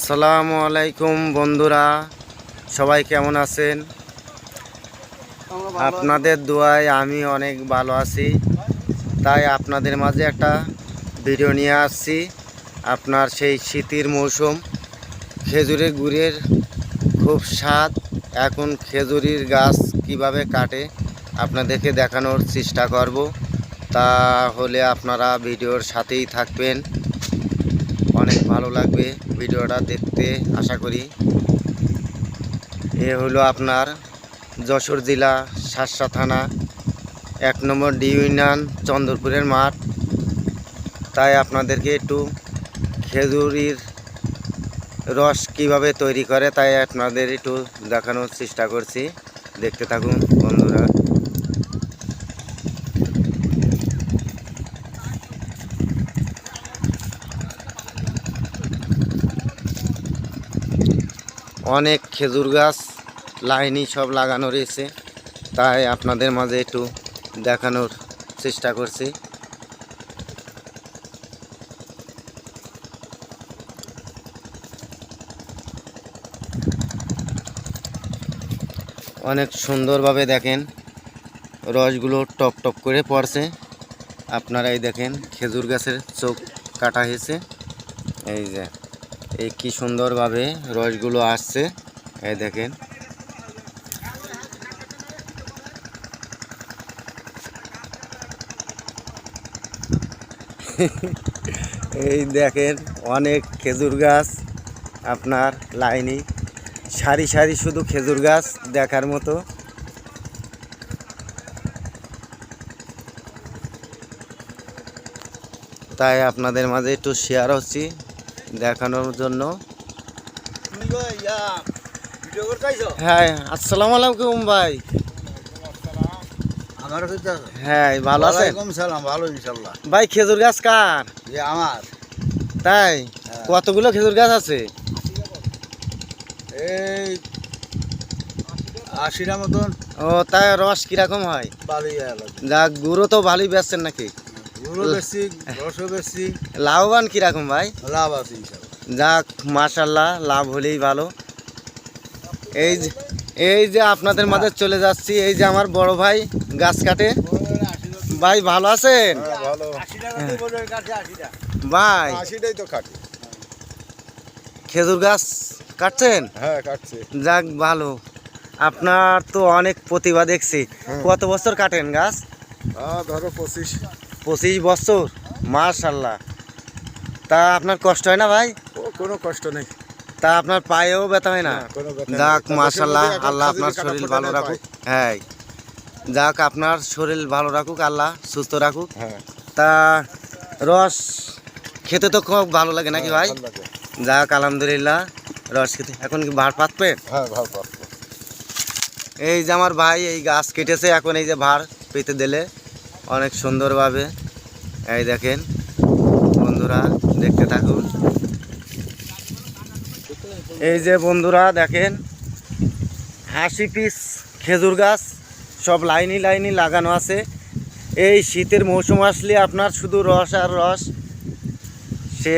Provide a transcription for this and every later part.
আসসালামু আলাইকুম বন্ধুরা, সবাই কেমন আছেন? আপনাদের দোয়ায় আমি অনেক ভালো আছি। তাই আপনাদের মাঝে একটা ভিডিও নিয়ে আসছি। আপনার সেই শীতের মৌসুম, খেজুরের গুড়ের খুব স্বাদ। এখন খেজুরির গাছ কিভাবে কাটে আপনাদেরকে দেখানোর চেষ্টা করব। তাহলে আপনারা ভিডিওর সাথেই থাকবেন, অনেক ভালো লাগবে ভিডিওটা দেখতে আশা করি। এ হলো আপনার যশোর জেলা শার্শা থানা 1 নম্বর ডি ইউনিয়ন চন্দ্রপুরের মাঠ। তাই আপনাদেরকে একটু খেজুরির রস কিভাবে তৈরি করে তাই আপনাদের একটু দেখানোর চেষ্টা করছি। দেখতে থাকুন বন্ধুরা। অনেক খেজুর গাছ লাইনই সব লাগানো রয়েছে, তাই আপনাদের মাঝে একটু দেখানোর চেষ্টা করছি। অনেক সুন্দরভাবে দেখেন রসগুলো টপ টপ করে পড়ছে। আপনারা এই দেখেন খেজুর গাছের চোখ কাটা হয়েছে। এই যে এই কি সুন্দরভাবে রসগুলো আসছে, এই দেখেন। এই দেখেন অনেক খেজুর গাছ আপনার লাইনই সারি সারি, শুধু খেজুর গাছ দেখার মতো। তাই আপনাদের মাঝে একটু শেয়ার হচ্ছি দেখানোর জন্য। হ্যাঁ, আসসালামু আলাইকুম ভাই। হ্যাঁ, ভালো আছেন? ভালো ইনশাল্লাহ। ভাই খেজুর গাছ কার? আমার তাই কতগুলো খেজুর গাছ আছে? এই 80টা মতন। ও, তাই রস কিরকম হয়? ভালোই যাক, গুঁড়ো তো ভালোই বেচছেন নাকি? গুঁড়ো বেশি, রসও বেশি। লাভবান কিরকম ভাই? লাভ আছে ইনশাল্লাহ। যাক, মাশাল্লাহ, লাভ হলেই ভালো। এই যে আপনাদের মাঝে চলে যাচ্ছি। এই যে আমার বড় ভাই গাছ কাটে। ভাই ভালো আছেন? ভালো। ভাই 80টাই তো কাটে। খেজুর গাছ কাটছেন? হ্যাঁ, কাটছে। যাক, ভালো। আপনার তো অনেক প্রতিভা দেখছি। কত বছর কাটেন গাছ? ধরো 25। 25 বছর, মাশাল্লাহ। তা আপনার কষ্ট হয় না ভাই? কোনো কষ্ট নেই। তা আপনার পায়েও ব্যথা হয় না? যাক, মাশাল্লাহ, আল্লাহ আপনার শরীর ভালো রাখুক। হ্যাঁ, যাক, আপনার শরীর ভালো রাখুক, আল্লাহ সুস্থ রাখুক। তা রস খেতে তো খুব ভালো লাগে নাকি ভাই? যাক, আলহামদুলিল্লাহ, রস খেতে এখন কি ভার পাতবে? এই যে আমার ভাই এই গাছ কেটেছে, এখন এই যে ভার পেতে দিলে অনেক সুন্দরভাবে। এই দেখেন বন্ধুরা, দেখতে থাকুন। এই যে বন্ধুরা দেখেন 80 পিস খেজুর গাছ সব লাইনি লাইনি লাগানো আছে। এই শীতের মৌসুম আসলে আপনার শুধু রস আর রস, সে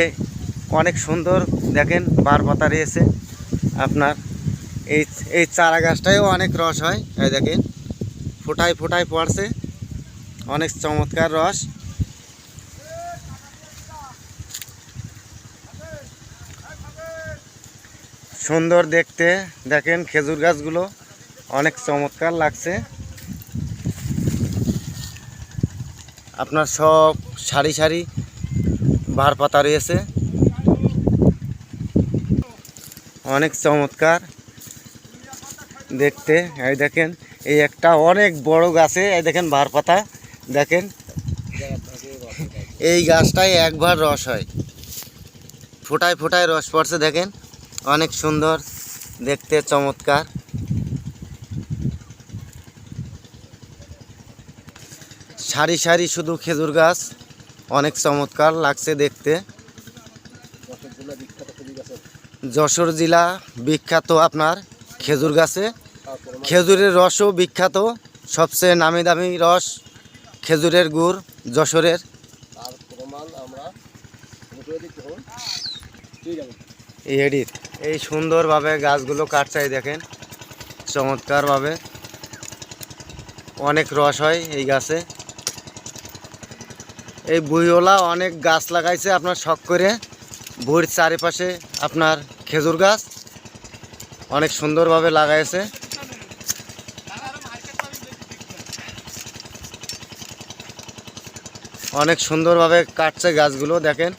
অনেক সুন্দর। দেখেন বার পাতা রয়েছে আপনার। এই চারা গাছটায়ও অনেক রস হয়। এই দেখেন ফোটায় ফোটায় পড়ছে, অনেক চমৎকার রস। সুন্দর দেখতে, দেখেন খেজুর গাছগুলো অনেক চমৎকার লাগছে। আপনার সব সারি সারি বার পাতা রয়েছে, অনেক চমৎকার দেখতে। এই দেখেন এই একটা অনেক বড় গাছে, এই দেখেন বার পাতা দেখেন। এই গাছটায় একবার রস হয়, ফোটায় ফোটায় রস পড়ছে। দেখেন অনেক সুন্দর দেখতে, চমৎকার। সারি সারি শুধু খেজুর গাছ, অনেক চমৎকার লাগছে দেখতে। যশোর জেলা বিখ্যাত আপনার খেজুর গাছে, খেজুরের রসও বিখ্যাত। সবচেয়ে নামি দামি রস খেজুরের গুড় যশোরের। এডিট এই সুন্দরভাবে গাছগুলো কাটছে, এই দেখেন চমৎকারভাবে। অনেক রস হয় এই গাছে। এই বুইওলা অনেক গাছ লাগাইছে আপনার শখ করে, বুড়ির চারিপাশে আপনার খেজুর গাছ অনেক সুন্দরভাবে লাগাইছে। অনেক সুন্দরভাবে কাটছে গাছগুলো দেখেন।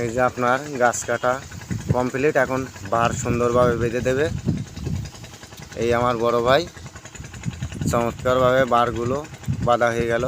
এই যে আপনার গাছ কাটা কমপ্লিট, এখন বার সুন্দরভাবে বেঁধে দেবে এই আমার বড় ভাই। চমৎকারভাবে বারগুলো বাঁধা হয়ে গেল।